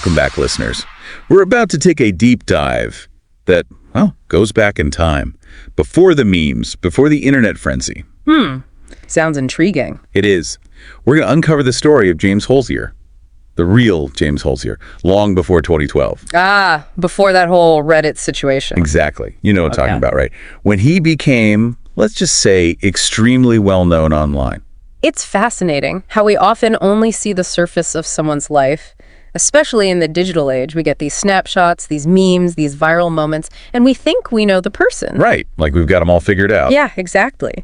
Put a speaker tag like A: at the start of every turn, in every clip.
A: Welcome back, listeners. We're about to take a deep dive that, well, goes back in time. Before the memes, before the internet frenzy.
B: Sounds intriguing.
A: It is. We're going to uncover the story of James Holzier, the real James Holzier, long before 2012.
B: Before that whole Reddit situation.
A: Exactly. You know what I'm talking about, right? When he became, let's just say, extremely well-known online.
B: It's fascinating how we often only see the surface of someone's life. Especially in the digital age, we get these snapshots, these memes, these viral moments, and we think we know the person.
A: Right, like we've got them all figured out.
B: Yeah, exactly.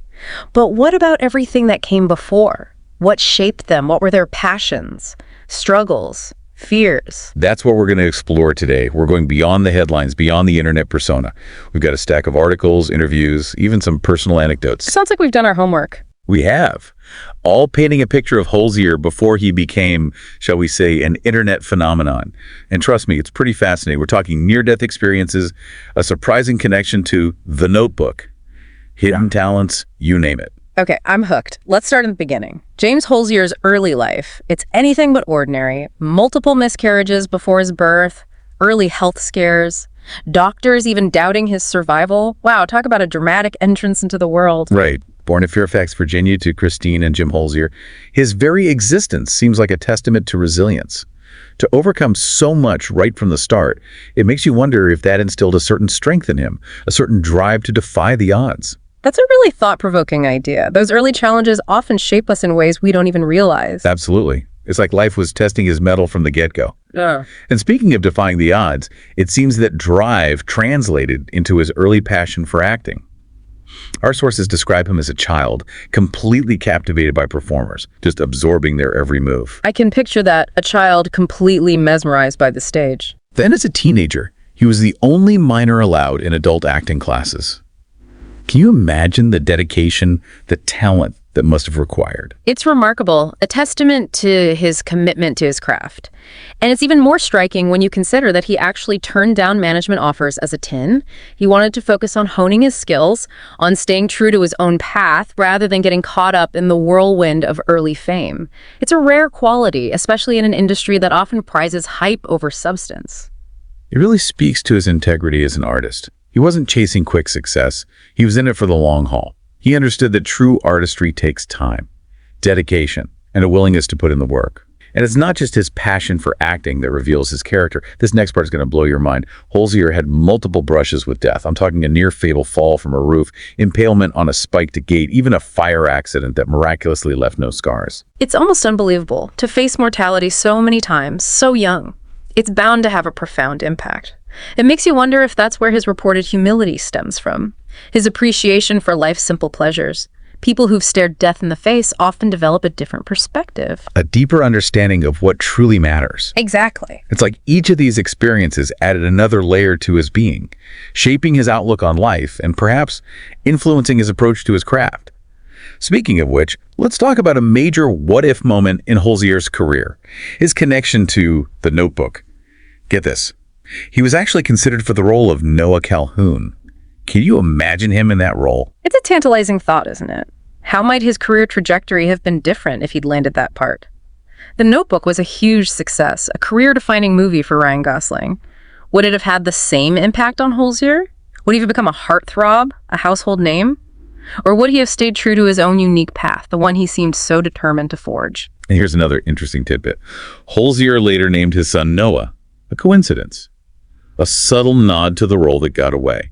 B: But what about everything that came before? What shaped them? What were their passions, struggles, fears?
A: That's what we're going to explore today. We're going beyond the headlines, beyond the internet persona. We've got a stack of articles, interviews, even some personal anecdotes.
B: Sounds like we've done our homework.
A: We have. All painting a picture of Holzier before he became, shall we say, an internet phenomenon. And trust me, it's pretty fascinating. We're talking near-death experiences, a surprising connection to The Notebook, hidden talents, you name it.
B: Okay, I'm hooked. Let's start in the beginning. James Holzier's early life. It's anything but ordinary. Multiple miscarriages before his birth, early health scares, doctors even doubting his survival. Wow, talk about a dramatic entrance into the world.
A: Right. Born in Fairfax, Virginia, to Christine and Jim Holzier, his very existence seems like a testament to resilience. To overcome so much right from the start, it makes you wonder if that instilled a certain strength in him, a certain drive to defy the odds.
B: That's a really thought-provoking idea. Those early challenges often shape us in ways we don't even realize.
A: Absolutely. It's like life was testing his mettle from the get-go.
B: Yeah.
A: And speaking of defying the odds, it seems that drive translated into his early passion for acting. Our sources describe him as a child, completely captivated by performers, just absorbing their every move.
B: I can picture that, a child completely mesmerized by the stage.
A: Then as a teenager, he was the only minor allowed in adult acting classes. Can you imagine the dedication, the talent that must have required?
B: It's remarkable, a testament to his commitment to his craft. And it's even more striking when you consider that he actually turned down management offers as a teen. He wanted to focus on honing his skills, on staying true to his own path, rather than getting caught up in the whirlwind of early fame. It's a rare quality, especially in an industry that often prizes hype over substance.
A: It really speaks to his integrity as an artist. He wasn't chasing quick success. He was in it for the long haul. He understood that true artistry takes time, dedication, and a willingness to put in the work. And it's not just his passion for acting that reveals his character. This next part is going to blow your mind. Holzier had multiple brushes with death. I'm talking a near-fatal fall from a roof, impalement on a spiked gate, even a fire accident that miraculously left no scars.
B: It's almost unbelievable to face mortality so many times, so young. It's bound to have a profound impact. It makes you wonder if that's where his reported humility stems from. His appreciation for life's simple pleasures. People who've stared death in the face often develop a different perspective.
A: A deeper understanding of what truly matters.
B: Exactly.
A: It's like each of these experiences added another layer to his being, shaping his outlook on life and perhaps influencing his approach to his craft. Speaking of which, let's talk about a major what-if moment in Holzier's career, his connection to The Notebook. Get this. He was actually considered for the role of Noah Calhoun. Can you imagine him in that role?
B: It's a tantalizing thought, isn't it? How might his career trajectory have been different if he'd landed that part? The Notebook was a huge success, a career-defining movie for Ryan Gosling. Would it have had the same impact on Holzier? Would he have become a heartthrob, a household name? Or would he have stayed true to his own unique path, the one he seemed so determined to forge?
A: And here's another interesting tidbit. Holzier later named his son Noah. A coincidence. A subtle nod to the role that got away.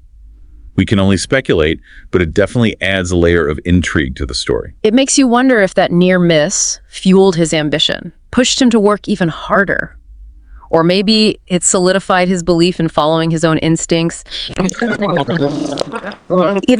A: We can only speculate, but it definitely adds a layer of intrigue to the story.
B: It makes you wonder if that near miss fueled his ambition, pushed him to work even harder. Or maybe it solidified his belief in following his own instincts. Either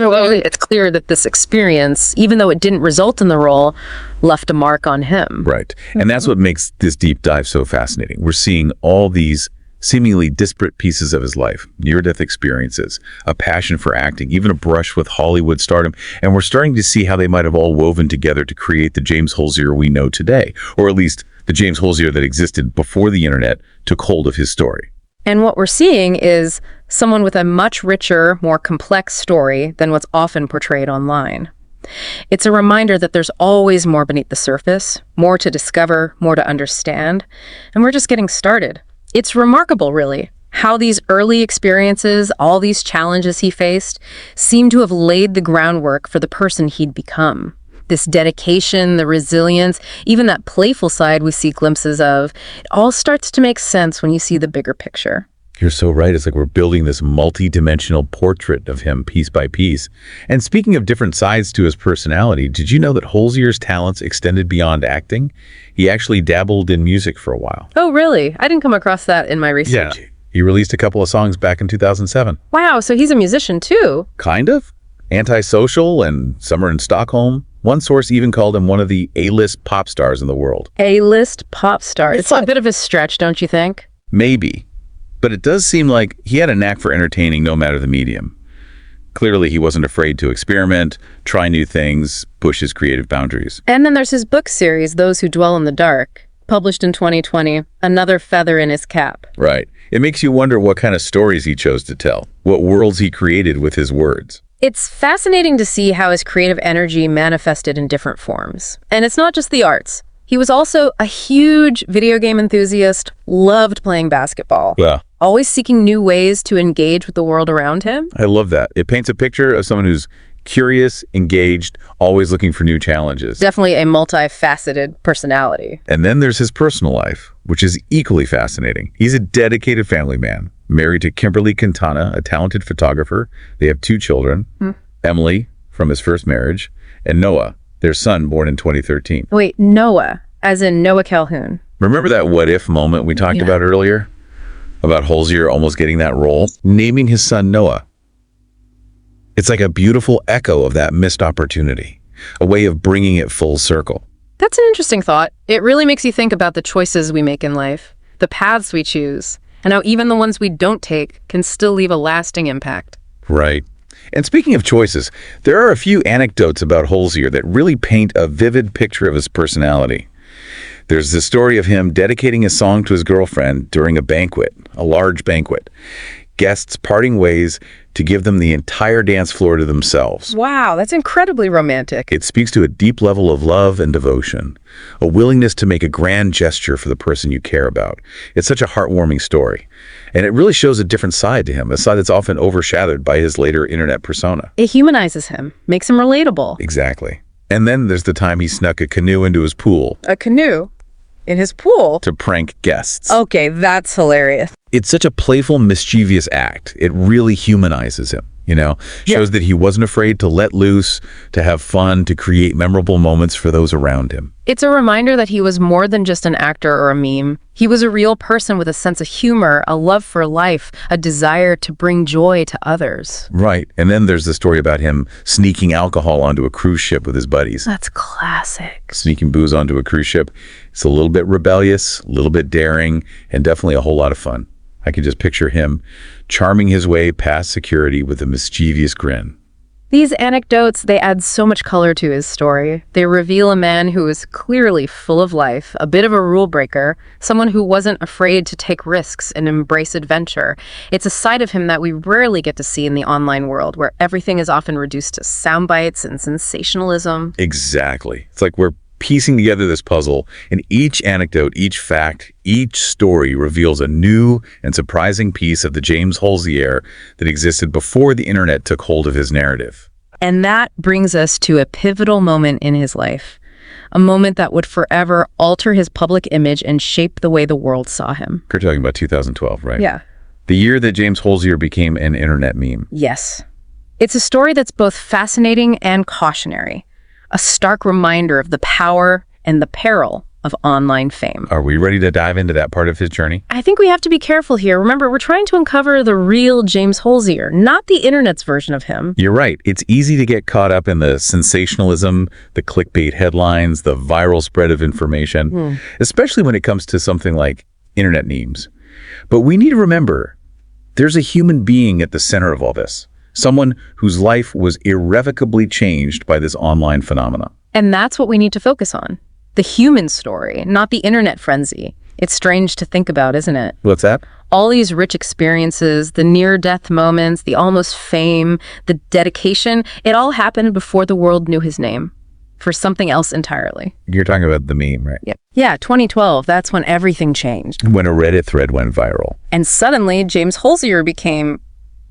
B: way, it's clear that this experience, even though it didn't result in the role, left a mark on him.
A: Right. And that's what makes this deep dive so fascinating. We're seeing all these seemingly disparate pieces of his life, near-death experiences, a passion for acting, even a brush with Hollywood stardom, and we're starting to see how they might have all woven together to create the James Holzier we know today, or at least the James Holzier that existed before the internet took hold of his story.
B: And what we're seeing is someone with a much richer, more complex story than what's often portrayed online. It's a reminder that there's always more beneath the surface, more to discover, more to understand, and we're just getting started. It's remarkable, really, how these early experiences, all these challenges he faced, seem to have laid the groundwork for the person he'd become. This dedication, the resilience, even that playful side we see glimpses of, it all starts to make sense when you see the bigger picture.
A: You're so right. It's like we're building this multi-dimensional portrait of him piece by piece. And speaking of different sides to his personality, did you know that Holzier's talents extended beyond acting? He actually dabbled in music for a while.
B: Oh, really? I didn't come across that in my research.
A: Yeah. He released a couple of songs back in 2007.
B: Wow, so he's a musician too.
A: Kind of. Antisocial and Summer in Stockholm. One source even called him one of the A-list pop stars in the world.
B: A-list pop star. It's a bit of a stretch, don't you think?
A: Maybe. But it does seem like he had a knack for entertaining no matter the medium. Clearly, he wasn't afraid to experiment, try new things, push his creative boundaries.
B: And then there's his book series, Those Who Dwell in the Dark, published in 2020, another feather in his cap.
A: Right. It makes you wonder what kind of stories he chose to tell, what worlds he created with his words.
B: It's fascinating to see how his creative energy manifested in different forms. And it's not just the arts. He was also a huge video game enthusiast, loved playing basketball.
A: Yeah.
B: Always seeking new ways to engage with the world around him.
A: I love that. It paints a picture of someone who's curious, engaged, always looking for new challenges.
B: Definitely a multifaceted personality.
A: And then there's his personal life, which is equally fascinating. He's a dedicated family man, married to Kimberly Quintana, a talented photographer. They have 2 children, Emily, from his first marriage, and Noah, their son, born in 2013.
B: Wait, Noah, as in Noah Calhoun.
A: Remember that what-if moment we talked about earlier? About Holzier almost getting that role? Naming his son Noah. It's like a beautiful echo of that missed opportunity, a way of bringing it full circle.
B: That's an interesting thought. It really makes you think about the choices we make in life, the paths we choose, and how even the ones we don't take can still leave a lasting impact.
A: Right. And speaking of choices, there are a few anecdotes about Holzier that really paint a vivid picture of his personality. There's the story of him dedicating a song to his girlfriend during a banquet, a large banquet. Guests parting ways to give them the entire dance floor to themselves.
B: Wow, that's incredibly romantic.
A: It speaks to a deep level of love and devotion, a willingness to make a grand gesture for the person you care about. It's such a heartwarming story, and it really shows a different side to him, a side that's often overshadowed by his later internet persona.
B: It humanizes him, makes him relatable.
A: Exactly. And then there's the time he snuck a canoe into his pool
B: A canoe? In his pool?
A: to prank guests.
B: Okay, that's hilarious.
A: It's such a playful, mischievous act. It really humanizes him, Shows that he wasn't afraid to let loose, to have fun, to create memorable moments for those around him.
B: It's a reminder that he was more than just an actor or a meme. He was a real person with a sense of humor, a love for life, a desire to bring joy to others.
A: Right. And then there's the story about him sneaking alcohol onto a cruise ship with his buddies.
B: That's classic.
A: Sneaking booze onto a cruise ship. It's a little bit rebellious, a little bit daring, and definitely a whole lot of fun. I can just picture him charming his way past security with a mischievous grin.
B: These anecdotes, they add so much color to his story. They reveal a man who is clearly full of life, a bit of a rule breaker, someone who wasn't afraid to take risks and embrace adventure. It's a side of him that we rarely get to see in the online world, where everything is often reduced to sound bites and sensationalism.
A: Exactly. It's like we're piecing together this puzzle, and each anecdote, each fact, each story reveals a new and surprising piece of the James Holzier that existed before the internet took hold of his narrative.
B: And that brings us to a pivotal moment in his life, a moment that would forever alter his public image and shape the way the world saw him.
A: You're talking about 2012, right?
B: Yeah.
A: The year that James Holzier became an internet meme.
B: Yes. It's a story that's both fascinating and cautionary. A stark reminder of the power and the peril of online fame.
A: Are we ready to dive into that part of his journey?
B: I think we have to be careful here. Remember, we're trying to uncover the real James Holzier, not the internet's version of him.
A: You're right. It's easy to get caught up in the sensationalism, the clickbait headlines, the viral spread of information, especially when it comes to something like internet memes. But we need to remember, there's a human being at the center of all this. Someone whose life was irrevocably changed by this online phenomena.
B: And that's what we need to focus on. The human story, not the internet frenzy. It's strange to think about, isn't it?
A: What's that?
B: All these rich experiences, the near-death moments, the almost fame, the dedication, it all happened before the world knew his name. for something else entirely.
A: You're talking about the meme, right?
B: Yep. Yeah, 2012, that's when everything changed.
A: When a Reddit thread went viral.
B: And suddenly, James Holzier became,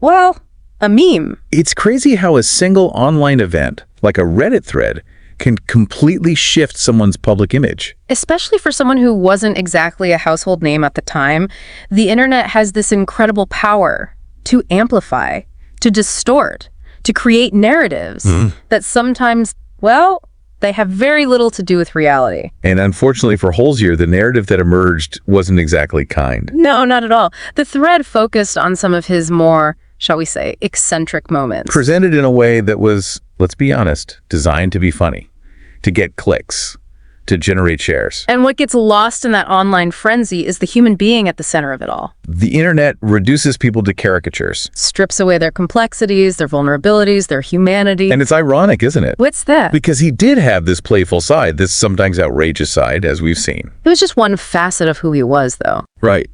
B: well, a meme.
A: It's crazy how a single online event, like a Reddit thread, can completely shift someone's public image.
B: Especially for someone who wasn't exactly a household name at the time, the internet has this incredible power to amplify, to distort, to create narratives that sometimes, well, they have very little to do with reality.
A: And unfortunately for Holzier, the narrative that emerged wasn't exactly kind.
B: No, not at all. The thread focused on some of his more, shall we say, eccentric moments.
A: Presented in a way that was, let's be honest, designed to be funny, to get clicks, to generate shares.
B: And what gets lost in that online frenzy is the human being at the center of it all.
A: The internet reduces people to caricatures.
B: Strips away their complexities, their vulnerabilities, their humanity.
A: And it's ironic, isn't it?
B: What's that?
A: Because he did have this playful side, this sometimes outrageous side, as we've seen.
B: It was just one facet of who he was, though.
A: Right.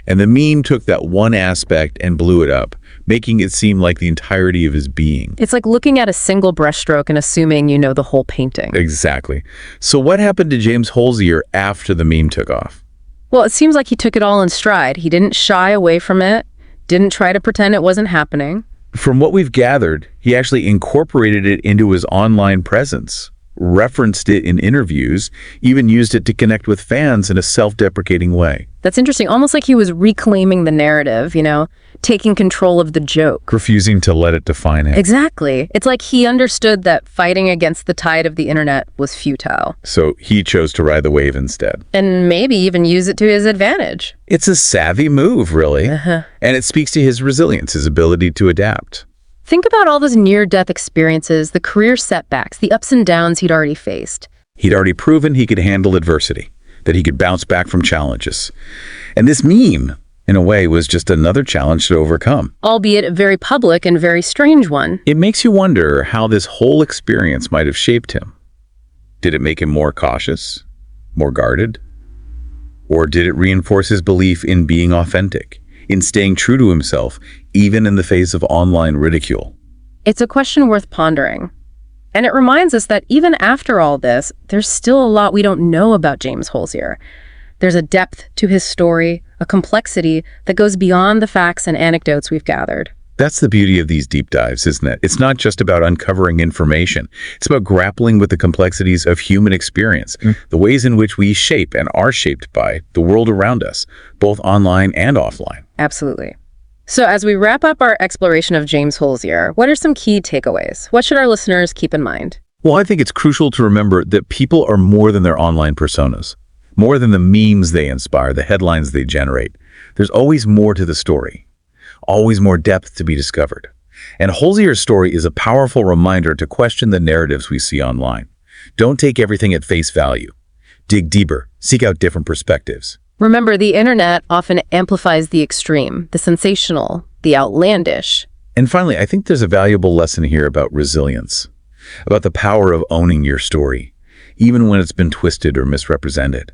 A: And the meme took that one aspect and blew it up, making it seem like the entirety of his being.
B: It's like looking at a single brushstroke and assuming you know the whole painting.
A: Exactly. So what happened to James Holzier after the meme took off?
B: Well, it seems like he took it all in stride. He didn't shy away from it, didn't try to pretend it wasn't happening.
A: From what we've gathered, he actually incorporated it into his online presence, referenced it in interviews, even used it to connect with fans in a self-deprecating way.
B: That's interesting. Almost like he was reclaiming the narrative, taking control of the joke.
A: Refusing to let it define him.
B: Exactly. It's like he understood that fighting against the tide of the internet was futile.
A: So he chose to ride the wave instead.
B: And maybe even use it to his advantage.
A: It's a savvy move, really. And it speaks to his resilience, his ability to adapt.
B: Think about all those near-death experiences, the career setbacks, the ups and downs he'd already faced.
A: He'd already proven he could handle adversity, that he could bounce back from challenges. And this meme, in a way, was just another challenge to overcome.
B: Albeit a very public and very strange one.
A: It makes you wonder how this whole experience might have shaped him. Did it make him more cautious, more guarded? Or did it reinforce his belief in being authentic, in staying true to himself, even in the face of online ridicule?
B: It's a question worth pondering. And it reminds us that even after all this, there's still a lot we don't know about James Holzier. There's a depth to his story, a complexity that goes beyond the facts and anecdotes we've gathered.
A: That's the beauty of these deep dives, isn't it? It's not just about uncovering information. It's about grappling with the complexities of human experience, the ways in which we shape and are shaped by the world around us, both online and offline.
B: Absolutely. So as we wrap up our exploration of James Holzier, what are some key takeaways? What should our listeners keep in mind?
A: Well, I think it's crucial to remember that people are more than their online personas, more than the memes they inspire, the headlines they generate. There's always more to the story. Always more depth to be discovered. And Holzier's story is a powerful reminder to question the narratives we see online. Don't take everything at face value. Dig deeper. Seek out different perspectives.
B: Remember, the internet often amplifies the extreme, the sensational, the outlandish.
A: And finally, I think there's a valuable lesson here about resilience, about the power of owning your story, even when it's been twisted or misrepresented.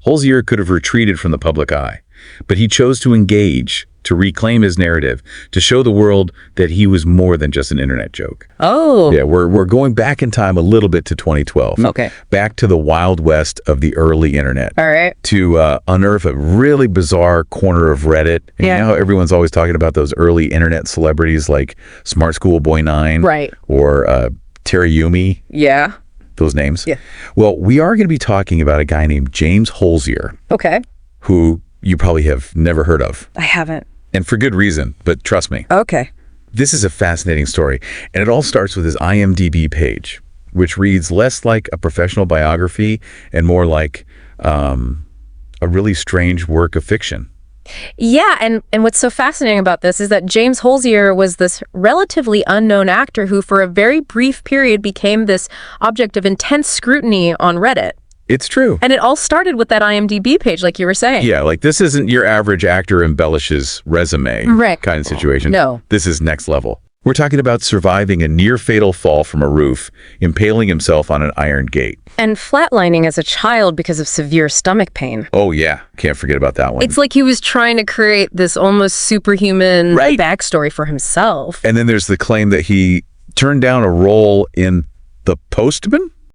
A: Holzier could have retreated from the public eye, but he chose to engage, to reclaim his narrative, to show the world that he was more than just an internet joke.
B: Oh.
A: Yeah, we're going back in time a little bit to 2012.
B: Okay.
A: Back to the Wild West of the early internet.
B: All right.
A: To unearth a really bizarre corner of Reddit. And
B: Yeah.
A: you know how everyone's always talking about those early internet celebrities like Smart School Boy 9?
B: Right.
A: Or Terry Yumi,
B: Yeah.
A: those names.
B: Yeah.
A: Well, we are going to be talking about a guy named James Holzier,
B: Okay.
A: who you probably have never heard of.
B: I haven't.
A: And for good reason, but trust me.
B: Okay.
A: This is a fascinating story, and it all starts with his IMDb page, which reads less like a professional biography and more like a really strange work of fiction.
B: Yeah, and what's so fascinating about this is that James Holzier was this relatively unknown actor who for a very brief period became this object of intense scrutiny on Reddit.
A: It's true.
B: And it all started with that IMDb page, like you were saying.
A: Yeah, like this isn't your average actor embellishes resume
B: Right.
A: kind of situation.
B: No.
A: This is next level. We're talking about surviving a near-fatal fall from a roof, impaling himself on an iron gate.
B: And flatlining as a child because of severe stomach pain.
A: Oh, yeah. Can't forget about that one.
B: It's like he was trying to create this almost superhuman
A: Right.
B: backstory for himself.
A: And then there's the claim that he turned down a role in The Postman?